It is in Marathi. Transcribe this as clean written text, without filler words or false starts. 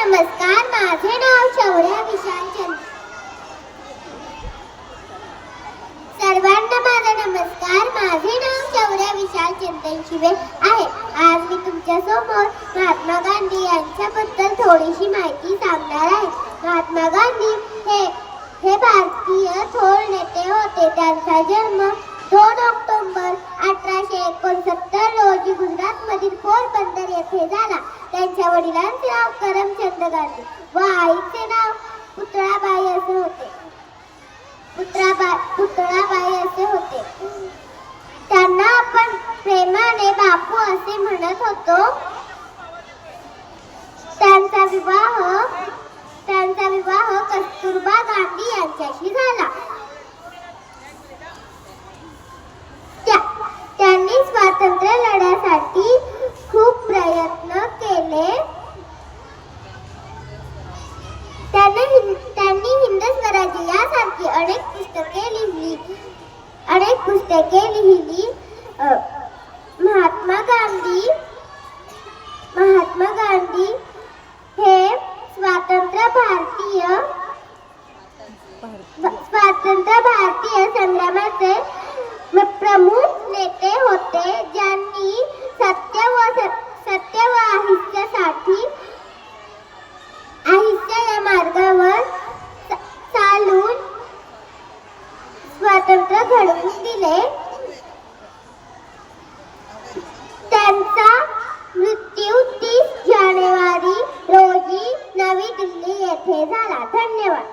नमस्कार. माझे नाव शौर्य विशाल. सर्वांना माझा नमस्कार. माझे नाव शौर्य विशाल चंदन शिवे आहे. आज मी तुमच्या समोर महात्मा गांधी यांच्याबद्दल थोडीशी माहिती सांगणार आहे. महात्मा गांधी हे भारतीय थोर नेते होते. त्यांचा जन्म 2 ऑक्टोबर 1869 रोजी गुजरातमधील पोरबंदर येथे झाला. त्यांच्या वडिलांचे नाव करमचंद गांधी व आईचे नाव पुतळाबाई असे होते. त्यांना आपण प्रेमाने बापू असे म्हणत होतो. त्यांचा विवाह कस्तुरबा गांधी यांच्याशी झाला. त्यांनी स्वातंत्र्य लढ्यासाठी खूप प्रयत्न केले. त्यांनी हिंद स्वराज्य यासारखी अनेक पुस्तके लिहिली. महात्मा गांधी हे स्वतंत्र भारतीय संग्रामाचे प्रमुख नेते होते, ज्यांनी सत्य व अहिंसा या मार्गावर चालून स्वातंत्र्य घडवून दिले. त्यांचा मृत्यू 30 जानेवारी रोजी नवी दिल्ली येथे झाला. धन्यवाद.